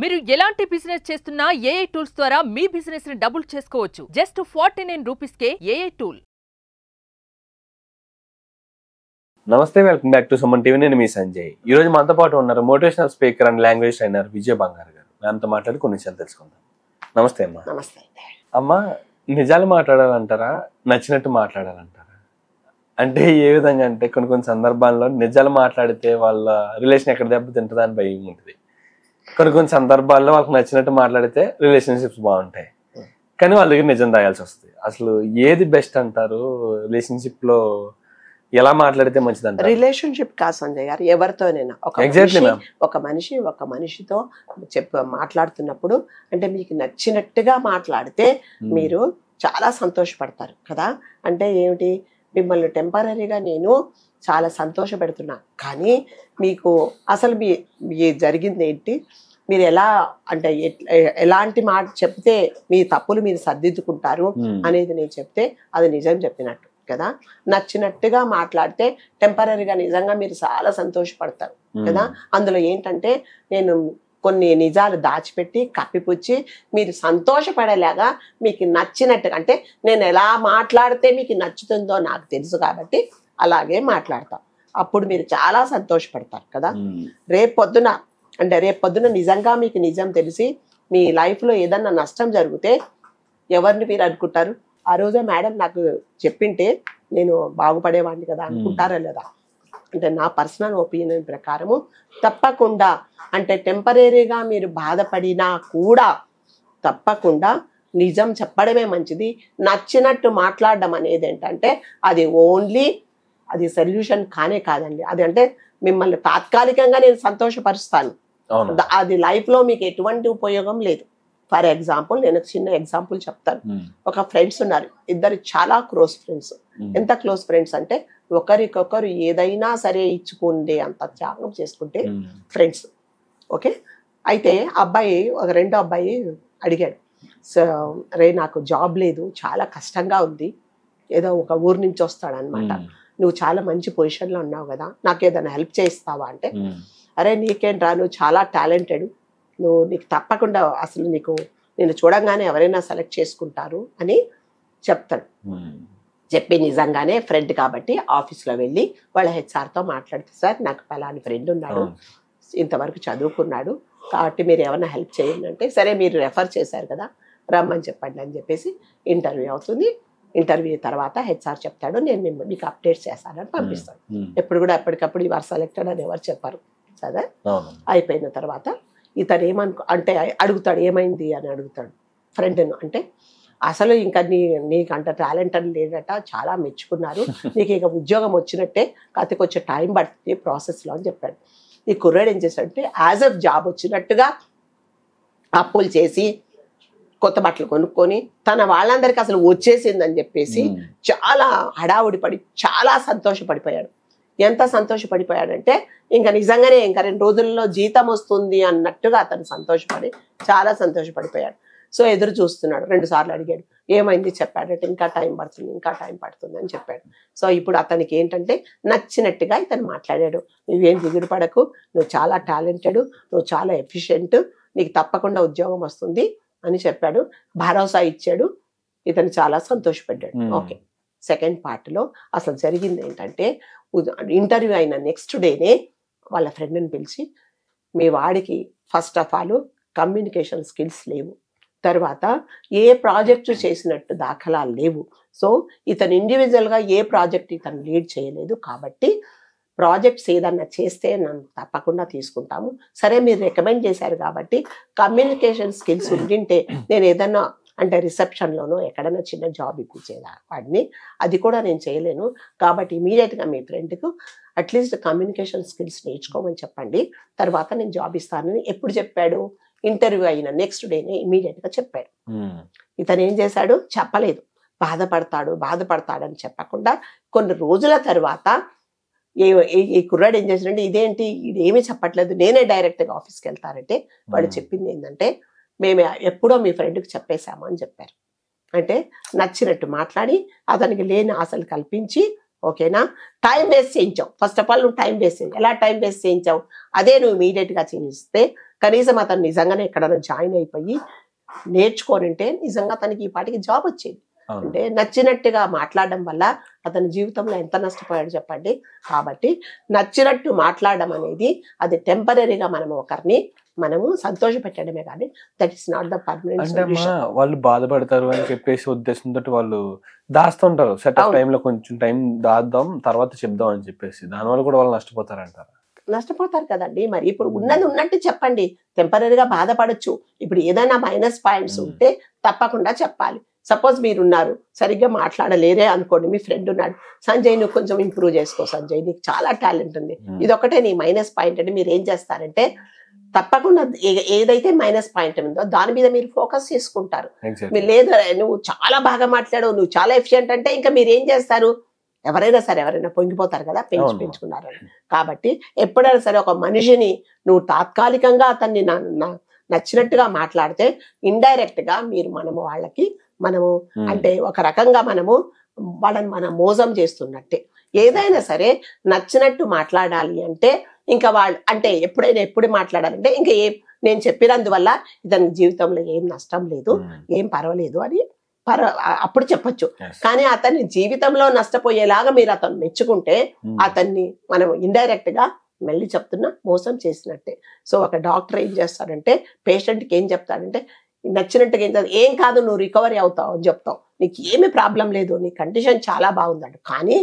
మీరు ఎలాంటి బిజినెస్ చేస్తున్నా ఏఐ టూల్స్ ద్వారా మీ బిజినెస్ ని డబుల్ చేసుకోవచ్చు. జస్ట్ 49 రూపీస్కే ఏఐ టూల్. నమస్తే, welcome back to Suman TV. నేను మీ సంజయ్. ఈ రోజు మనతో పాటు ఉన్నారు motivational speaker and language trainer Vijaya Bangaru గారు. మ్యామ్తో మాట్లాడి కొన్ని విషయాలు తెలుసుకుందాం. నమస్తే అమ్మా. నమస్తే అమ్మ, నిజాలు మాట్లాడాలంటారా, నచ్చినట్టు మాట్లాడాలంటారా? అంటే ఏ విధంగా అంటే కొన్ని సందర్భాల్లో నిజాలు మాట్లాడితే వాళ్ళ రిలేషన్ ఎక్కడ దెబ్బతింటుందా అని భయం ఉంటుంది. కొన్ని సందర్భాల్లో వాళ్ళకి నచ్చినట్టు మాట్లాడితే రిలేషన్షిప్స్ బాగుంటాయి, కానీ వాళ్ళ దగ్గర నిజం దాయాల్సి వస్తుంది. అసలు ఏది బెస్ట్ అంటారు? రిలేషన్షిప్ లో ఎలా మాట్లాడితే మంచిది అంటారు? రిలేషన్షిప్ కాదు సంజయ్ గారు, ఎవరితోనైనా ఒక మనిషితో మాట్లాడుతున్నప్పుడు అంటే మీకు నచ్చినట్టుగా మాట్లాడితే మీరు చాలా సంతోషపడతారు కదా. అంటే ఏమిటి, మిమ్మల్ని టెంపరీగా నేను చాలా సంతోష పెడుతున్నా, కానీ మీకు అసలు మీ జరిగింది ఏంటి, మీరు ఎలా అంటే ఎలాంటి మాట చెప్తే మీ తప్పులు మీరు సర్దిద్దుకుంటారు అనేది నేను చెప్తే అది నిజం చెప్పినట్టు కదా. నచ్చినట్టుగా మాట్లాడితే టెంపరీగా నిజంగా మీరు చాలా సంతోషపడతారు కదా. అందులో ఏంటంటే నేను కొన్ని నిజాలు దాచిపెట్టి కప్పిపుచ్చి మీరు సంతోషపడేలాగా మీకు నచ్చినట్టుగా, అంటే నేను ఎలా మాట్లాడితే మీకు నచ్చుతుందో నాకు తెలుసు కాబట్టి అలాగే మాట్లాడతాం. అప్పుడు మీరు చాలా సంతోషపడతారు కదా. రేపు పొద్దున నిజంగా మీకు నిజం తెలిసి మీ లైఫ్లో ఏదన్నా నష్టం జరిగితే ఎవరిని మీరు అనుకుంటారు? ఆ రోజే మేడం నాకు చెప్పింటే నేను బాగుపడేవాడిని కదా అనుకుంటారా లేదా? అంటే నా పర్సనల్ ఒపీనియన్ ప్రకారము తప్పకుండా, అంటే టెంపరీగా మీరు బాధపడినా కూడా తప్పకుండా నిజం చెప్పడమే మంచిది. నచ్చినట్టు మాట్లాడడం అనేది ఏంటంటే అది ఓన్లీ అది సొల్యూషన్ కాదండి. అది అంటే మిమ్మల్ని తాత్కాలికంగా నేను సంతోషపరుస్తాను, అది లైఫ్లో మీకు ఎటువంటి ఉపయోగం లేదు. ఫర్ ఎగ్జాంపుల్ నేను చిన్న ఎగ్జాంపుల్ చెప్తాను. ఒక ఫ్రెండ్స్ ఉన్నారు, ఇద్దరు చాలా క్లోజ్ ఫ్రెండ్స్. ఎంత క్లోజ్ ఫ్రెండ్స్ అంటే ఒకరికొకరు ఏదైనా సరే ఇచ్చుకుంటే అంత త్యాగం చేసుకుంటే ఫ్రెండ్స్. ఓకే, అయితే రెండో అబ్బాయి అడిగాడు, రే నాకు జాబ్ లేదు, చాలా కష్టంగా ఉంది, ఏదో ఒక ఊరు నుంచి వస్తాడనమాట, నువ్వు చాలా మంచి పొజిషన్లో ఉన్నావు కదా, నాకు ఏదైనా హెల్ప్ చేయిస్తావా అంటే, అరే నీకేంట్రా, నువ్వు చాలా టాలెంటెడ్, నీకు తప్పకుండా అసలు నేను చూడంగానే ఎవరైనా సెలెక్ట్ చేసుకుంటారు అని చెప్తాడు. చెప్పి నిజంగానే ఫ్రెండ్ కాబట్టి ఆఫీస్లో వెళ్ళి వాళ్ళ హెచ్ఆర్తో మాట్లాడితే, సార్ నాకు పలాని ఫ్రెండ్ ఉన్నాడు, ఇంతవరకు చదువుకున్నాడు, కాబట్టి మీరు ఏమైనా హెల్ప్ చేయండి అంటే, సరే మీరు రెఫర్ చేశారు కదా రమ్మని చెప్పండి అని చెప్పేసి ఇంటర్వ్యూ అవుతుంది. ఇంటర్వ్యూ తర్వాత హెచ్ఆర్ చెప్తాడు, నేను మీకు అప్డేట్ చేస్తానని పంపిస్తాను. ఎప్పుడు కూడా ఎప్పటికప్పుడు ఇవారు సెలెక్టెడ్ అని ఎవరు చెప్పారు సరే. అయిపోయిన తర్వాత ఇతను అంటే అడుగుతాడు, ఏమైంది అని అడుగుతాడు ఫ్రెండ్ను. అంటే అసలు ఇంకా నీకు అంత టాలెంట్ అని లేదట, చాలా మెచ్చుకున్నారు, నీకు ఇక ఉద్యోగం వచ్చినట్టే, కాకపోతే కొంచెం టైం పడుతుంది ప్రాసెస్లో అని చెప్పాడు. ఈ కుర్రాడు ఏం చేశాడంటే యాజ్ ఎ జాబ్ వచ్చినట్టుగా అప్పులు చేసి కొత్త బట్టలు కొనుక్కొని తన వాళ్ళందరికీ అసలు వచ్చేసిందని చెప్పేసి చాలా హడావుడి పడి చాలా సంతోషపడిపోయాడు. ఎంత సంతోషపడిపోయాడంటే ఇంకా నిజంగానే ఇంకా 2 రోజుల్లో జీతం వస్తుంది అన్నట్టుగా అతను సంతోషపడి చాలా సంతోషపడిపోయాడు. సో ఎదురు చూస్తున్నాడు. 2 సార్లు అడిగాడు, ఏమైంది చెప్పాడంటే, ఇంకా టైం పడుతుంది అని చెప్పాడు. సో ఇప్పుడు అతనికి ఏంటంటే నచ్చినట్టుగా ఇతను మాట్లాడాడు, నువ్వేం దిగుడు పడకు, నువ్వు చాలా టాలెంటెడ్, నువ్వు చాలా ఎఫిషియెంట్, నీకు తప్పకుండా ఉద్యోగం వస్తుంది అని చెప్పాడు, భరోసా ఇచ్చాడు. ఇతను చాలా సంతోషపడ్డాడు. ఓకే, సెకండ్ పార్ట్లో అసలు జరిగింది ఏంటంటే, ఇంటర్వ్యూ అయిన నెక్స్ట్ డేనే వాళ్ళ ఫ్రెండ్ని పిలిచి, మీ వాడికి first of all communication skills లేవు, తర్వాత ఏ ప్రాజెక్టు చేసినట్టు దాఖలాలు లేవు, సో ఇతను ఇండివిజువల్గా ఏ ప్రాజెక్ట్ ఇతను లీడ్ చేయలేదు, కాబట్టి ప్రాజెక్ట్స్ ఏదన్నా చేస్తే నన్ను తప్పకుండా తీసుకుంటాము, సరే మీరు రికమెండ్ చేశారు కాబట్టి కమ్యూనికేషన్ స్కిల్స్ ఉండింటే నేను ఏదన్నా అంటే రిసెప్షన్లోనో ఎక్కడైనా చిన్న జాబ్ ఇప్పించేదా వాడిని, అది కూడా నేను చేయలేను, కాబట్టి ఇమీడియట్గా మీ ఫ్రెండ్కు అట్లీస్ట్ కమ్యూనికేషన్ స్కిల్స్ నేర్చుకోమని చెప్పండి, తర్వాత నేను జాబ్ ఇస్తానని ఎప్పుడు చెప్పాడు? ఇంటర్వ్యూ అయిన నెక్స్ట్ డేనే ఇమీడియట్గా చెప్పాడు. ఇతను ఏం చేశాడు? చెప్పలేదు, బాధపడతాడని చెప్పకుండా కొన్ని రోజుల తర్వాత ఈ కుర్రాడు ఏం చేశాడంటే, ఇదేంటి ఇదేమీ చెప్పట్లేదు, నేనే డైరెక్ట్గా ఆఫీస్కి వెళ్తానంటే వాడు చెప్పింది ఏంటంటే, మేము ఎప్పుడో మీ ఫ్రెండ్కి చెప్పేశాము అని చెప్పారు. అంటే నచ్చినట్టు మాట్లాడి అతనికి లేని ఆశలు కల్పించి, ఓకేనా, టైం వేస్ట్ చేయించావు. ఫస్ట్ ఆఫ్ ఆల్ నువ్వు టైం వేస్ట్ చేయించావు. ఎలా టైం వేస్ట్ చేయించావు? అదే నువ్వు ఇమీడియట్గా చేయిస్తే కనీసం అతను నిజంగానే ఎక్కడైనా జాయిన్ అయిపోయి నేర్చుకోనింటే నిజంగా అతనికి ఈ పాటికి జాబ్ వచ్చేది. అంటే నచ్చినట్టుగా మాట్లాడడం వల్ల అతని జీవితంలో ఎంత నష్టపోయాడు చెప్పండి. కాబట్టి నచ్చినట్టు మాట్లాడడం అనేది అది టెంపరీగా మనము ఒకరిని మనము సంతోష పెట్టడమే కానీ that is not the permanent అంటే సొల్యూషన్. వాళ్ళు బాధపడతారు అని చెప్పేసి ఉద్దేశంతో వాళ్ళు దాస్తుంటారు. సెట్ ఆఫ్ టైంలో కొంచెం టైం దాద్దాం తర్వాత చెప్దాం అని చెప్పేసి దానివల్ల కూడా వాళ్ళు నష్టపోతారంటారు. నష్టపోతారు కదండి. మరి ఇప్పుడు ఉన్నది ఉన్నట్టు చెప్పండి. టెంపరీగా బాధపడచ్చు. ఇప్పుడు ఏదైనా మైనస్ పాయింట్స్ ఉంటే తప్పకుండా చెప్పాలి. సపోజ్ మీరున్నారు సరిగ్గా మాట్లాడలేరే అనుకోండి, మీ ఫ్రెండ్ ఉన్నాడు, సంజయ్ నువ్వు కొంచెం ఇంప్రూవ్ చేసుకో సంజయ్, నీకు చాలా టాలెంట్ ఉంది, ఇదొకటే నీ మైనస్ పాయింట్ అంటే మీరు ఏం చేస్తారంటే తప్పకుండా ఏదైతే మైనస్ పాయింట్ ఉందో దాని మీద మీరు ఫోకస్ చేసుకుంటారు. మీరు లేదు నువ్వు చాలా బాగా మాట్లాడు, నువ్వు చాలా ఎఫిషియెంట్ అంటే ఇంకా మీరు ఏం చేస్తారు, ఎవరైనా సరే ఎవరైనా పొంగిపోతారు కదా పెంచుకున్నారు. కాబట్టి ఎప్పుడైనా సరే ఒక మనిషిని నువ్వు తాత్కాలికంగా అతన్ని నచ్చినట్టుగా మాట్లాడితే ఇండైరెక్ట్ గా మీరు మనము అంటే ఒక రకంగా వాళ్ళని మనం మోసం చేస్తున్నట్టే. ఏదైనా సరే నచ్చినట్టు మాట్లాడాలి అంటే ఇంకా వాళ్ళు అంటే ఎప్పుడు మాట్లాడాలంటే ఇంకా నేను చెప్పినందువల్ల ఇతని జీవితంలో ఏం నష్టం లేదు, ఏం పర్వాలేదు అని అప్పుడు చెప్పొచ్చు. కానీ అతన్ని జీవితంలో నష్టపోయేలాగా మీరు అతను మెచ్చుకుంటే అతన్ని మనం ఇండైరెక్ట్ గా మళ్ళీ చెప్తున్నా మోసం చేసినట్టే. సో ఒక డాక్టర్ ఏం చేస్తాడంటే పేషెంట్కి ఏం చెప్తాడంటే నచ్చినట్టుగా ఏం కాదు నువ్వు రికవరీ అవుతావు అని చెప్తావు, నీకు ఏమీ ప్రాబ్లం లేదు, నీ కండిషన్ చాలా బాగుందంట. కానీ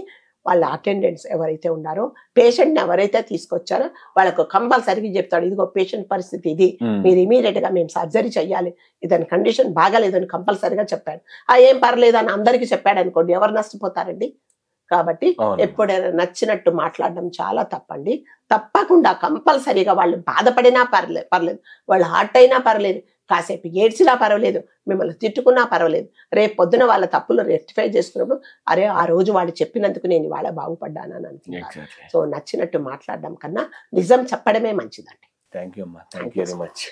వాళ్ళ అటెండెంట్స్ ఎవరైతే ఉన్నారో పేషెంట్ని ఎవరైతే తీసుకొచ్చారో వాళ్ళకు కంపల్సరీగా చెప్తాడు, ఇదిగో పేషెంట్ పరిస్థితి ఇది, మీరు ఇమీడియట్ గా మేము సర్జరీ చెయ్యాలి, ఇతని కండిషన్ బాగాలేదని కంపల్సరీగా చెప్పాడు. ఏం పర్లేదు అని అందరికీ చెప్పాడు అనుకోండి, ఎవరు నష్టపోతారండి? కాబట్టి ఎప్పుడైనా నచ్చినట్టు మాట్లాడడం చాలా తప్పండి. తప్పకుండా కంపల్సరీగా వాళ్ళు బాధపడినా పర్లేదు, వాళ్ళు హార్ట్ అయినా పర్లేదు, కాసేపు ఏడ్చినా పర్వాలేదు, మిమ్మల్ని తిట్టుకున్నా పర్వాలేదు, రేపు పొద్దున వాళ్ళ తప్పులు రెక్టిఫై చేసుకున్నప్పుడు అరే ఆ రోజు వాడు చెప్పినందుకు నేను ఇవాళ బాగుపడ్డానని అనుకుంటాను. సో నచ్చినట్టు మాట్లాడడం కన్నా నిజం చెప్పడమే మంచిదండి. థ్యాంక్ యూ అమ్మా, థ్యాంక్ యూ వెరీ మచ్.